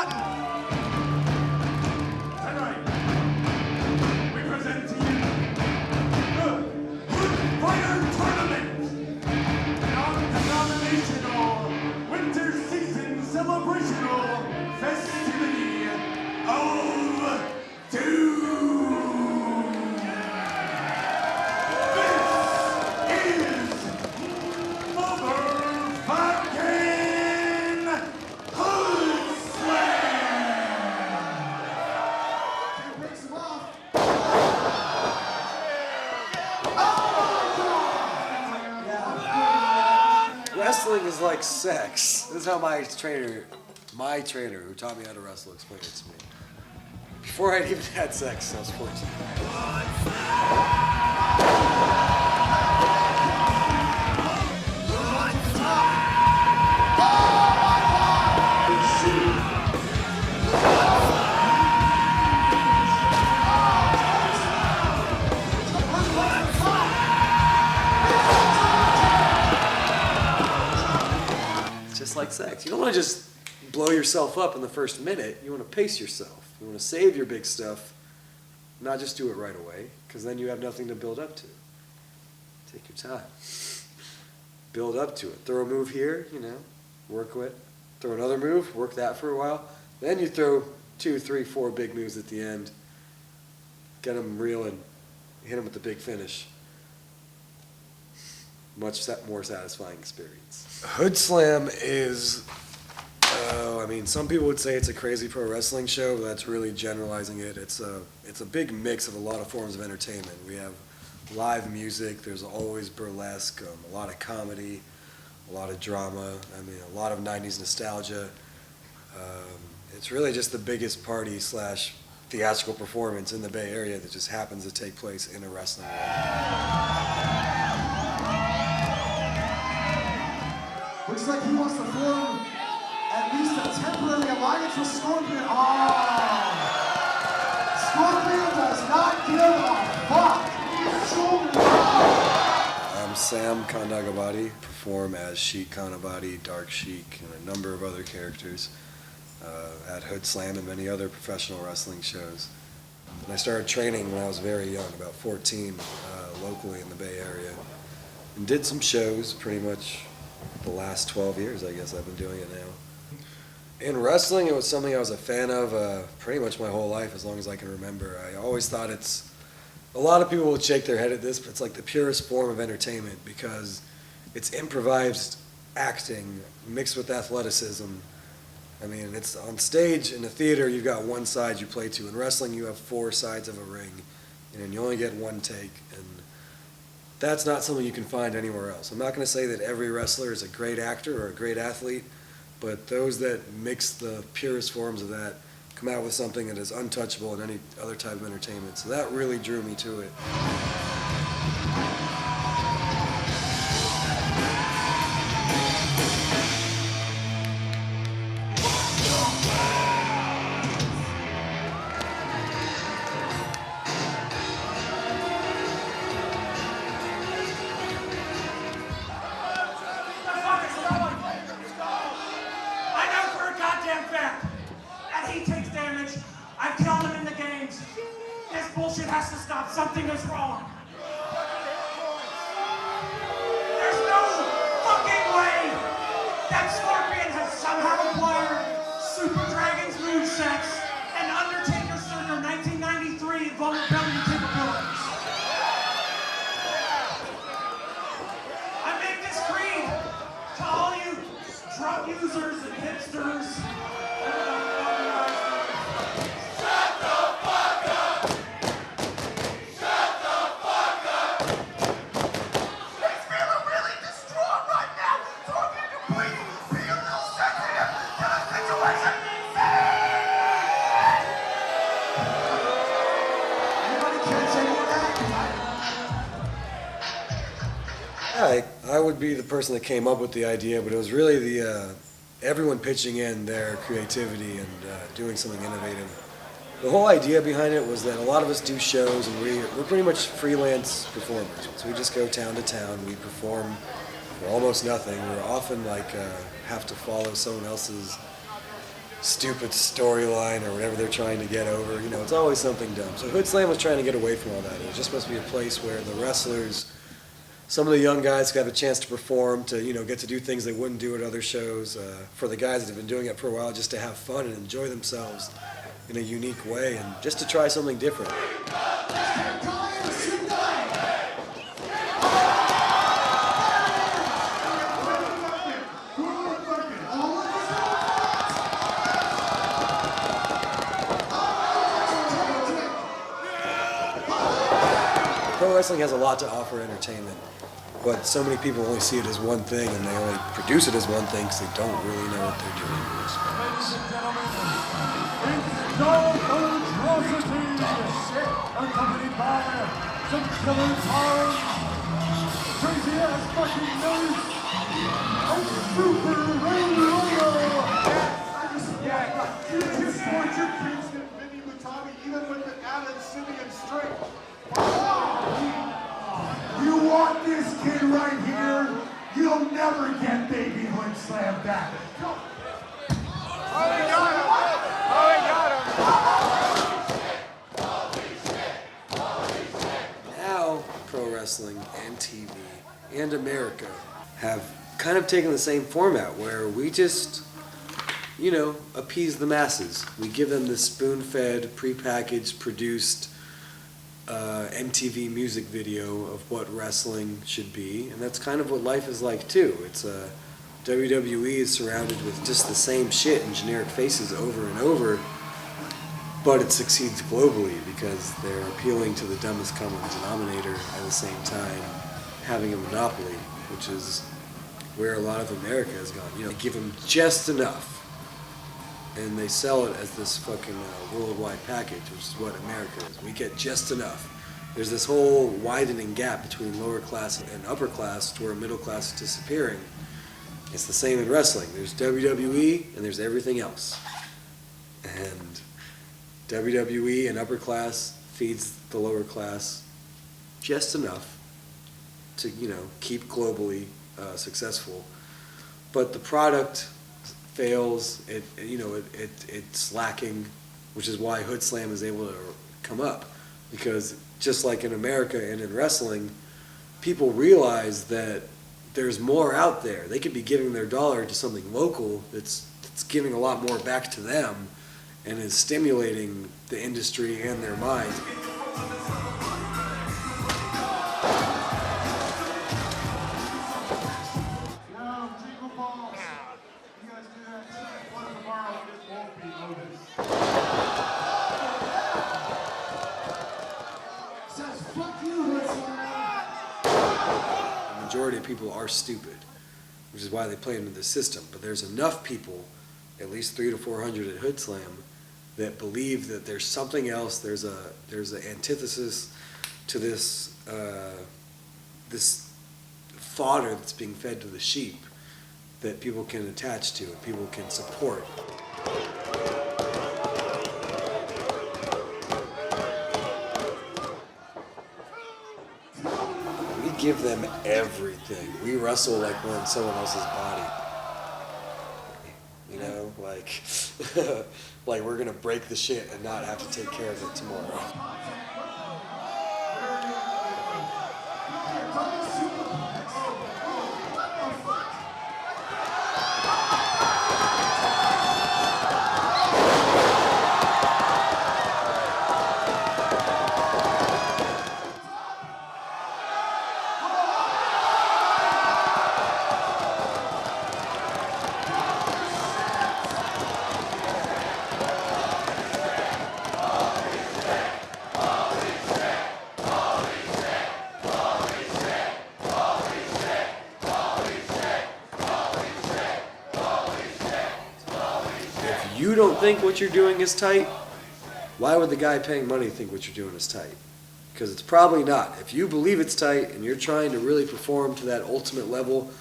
everyone! Tonight, we present to you the Hood Fighter Tournament, non-denominational winter season celebrational festivity of doom. This is motherfucking Hoodslam! Breaks him off. Wrestling is like sex. This is how my trainer who taught me how to wrestle explained it to me. Before I'd even had sex, I was 14. Just like sex. You don't want to just blow yourself up in the first minute. You want to pace yourself. You want to save your big stuff, not just do it right away, because then you have nothing to build up to. Take your time. Build up to it. Throw a move here, work with. Throw another move, work that for a while. Then you throw 2, 3, 4 big moves at the end. Get them reeling. Hit them with the big finish. Much more satisfying experience. Hoodslam is, some people would say it's a crazy pro wrestling show, but that's really generalizing it. It's a big mix of a lot of forms of entertainment. We have live music, there's always burlesque, a lot of comedy, a lot of drama, a lot of 90s nostalgia. It's really just the biggest party / theatrical performance in the Bay Area that just happens to take place in a wrestling ring. Looks like he wants to form at least a temporary alliance with Scorpion. Scorpion does not give a fuck. I'm Sam Kandagabadi, perform as Sheik Kanabadi, Dark Sheik, and a number of other characters at Hoodslam and many other professional wrestling shows. And I started training when I was very young, about 14, locally in the Bay Area, and did some shows pretty much the last 12 years, I guess I've been doing it now. In wrestling, it was something I was a fan of pretty much my whole life, as long as I can remember. I always thought a lot of people would shake their head at this, but it's like the purest form of entertainment because it's improvised acting mixed with athleticism. It's on stage in a theater, you've got one side you play to. In wrestling, you have 4 sides of a ring, and you only get one take. And that's not something you can find anywhere else. I'm not going to say that every wrestler is a great actor or a great athlete, but those that mix the purest forms of that come out with something that is untouchable in any other type of entertainment. So that really drew me to it. I've killed him in the games. This bullshit has to stop. Something is wrong. There's no fucking way that Scorpion has somehow acquired Super Dragon's movesets and Undertaker's circa 1993 vulnerability capabilities. I make this creed to all you drug users and hipsters. I would be the person that came up with the idea, but it was really everyone pitching in their creativity and doing something innovative. The whole idea behind it was that a lot of us do shows, and we're pretty much freelance performers. So we just go town to town, we perform for almost nothing. We're often have to follow someone else's stupid storyline or whatever they're trying to get over. You know, it's always something dumb. So Hoodslam was trying to get away from all that. It was just supposed to be a place where the wrestlers, some of the young guys could have a chance to perform, to, you know, get to do things they wouldn't do at other shows. For the guys that have been doing it for a while, just to have fun and enjoy themselves in a unique way and just to try something different. Pro wrestling has a lot to offer entertainment, but so many people only see it as one thing, and they only produce it as one thing because they don't really know what they're doing. Ladies and gentlemen, it's no atrocity, accompanied by some killer cars, crazy ass fucking nerds, and super radio. You just want your Kingston, Vinny Mutami, even with the added Simeon strength. You want this kid right here? You'll never get baby Hoodslam back. Oh, we got him! Oh, we got him! Now, pro wrestling and TV and America have kind of taken the same format where we just, you know, appease the masses. We give them this spoon-fed, prepackaged, produced MTV music video of what wrestling should be, and that's kind of what life is like too. It's WWE is surrounded with just the same shit and generic faces over and over, but it succeeds globally because they're appealing to the dumbest common denominator at the same time having a monopoly, which is where a lot of America has gone. You know, they give them just enough, and they sell it as this fucking worldwide package, which is what America is. We get just enough. There's this whole widening gap between lower class and upper class to where middle class is disappearing. It's the same in wrestling. There's WWE and there's everything else. And WWE and upper class feeds the lower class just enough to, you know, keep globally successful. But the product fails, it's lacking, which is why Hoodslam is able to come up. Because just like in America and in wrestling, people realize that there's more out there. They could be giving their dollar to something local that's giving a lot more back to them and is stimulating the industry and their minds. The majority of people are stupid, which is why they play into the system. But there's enough people, at least 300 to 400 at Hoodslam, that believe that there's something else. There's an antithesis to this this fodder that's being fed to the sheep that people can attach to and people can support. We give them everything. We wrestle like we're in someone else's body. You know, like like we're gonna break the shit and not have to take care of it tomorrow. If you don't think what you're doing is tight, why would the guy paying money think what you're doing is tight? Because it's probably not. If you believe it's tight and you're trying to really perform to that ultimate level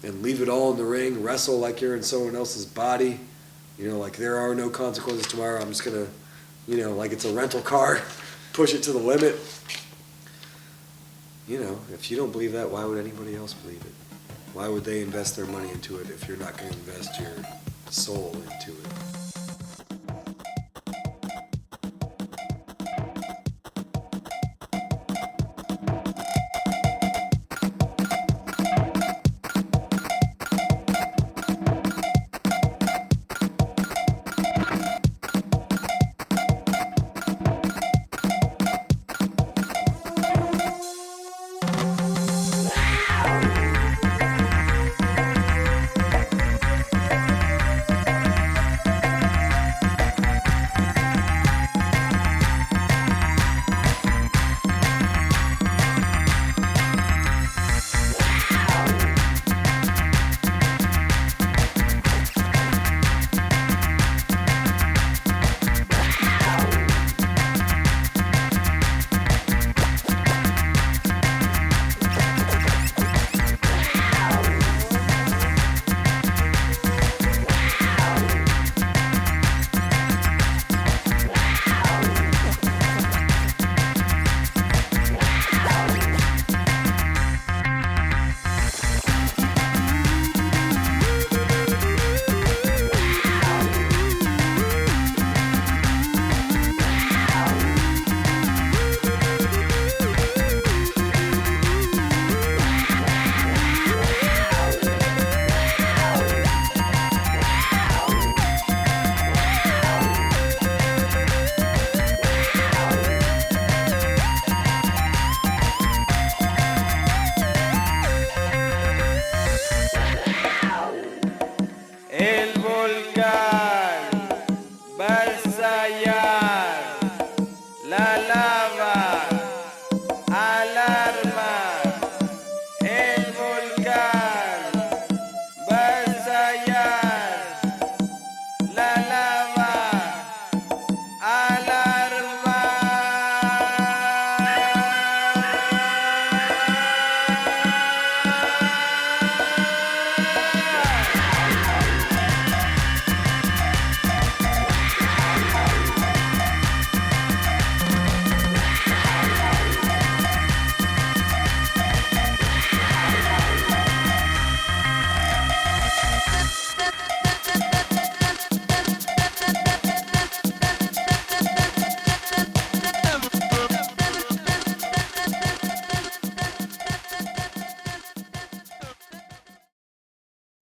and leave it all in the ring, wrestle like you're in someone else's body, you know, like there are no consequences tomorrow, I'm just going to, you know, like it's a rental car, push it to the limit. You know, if you don't believe that, why would anybody else believe it? Why would they invest their money into it if you're not going to invest your soul into it?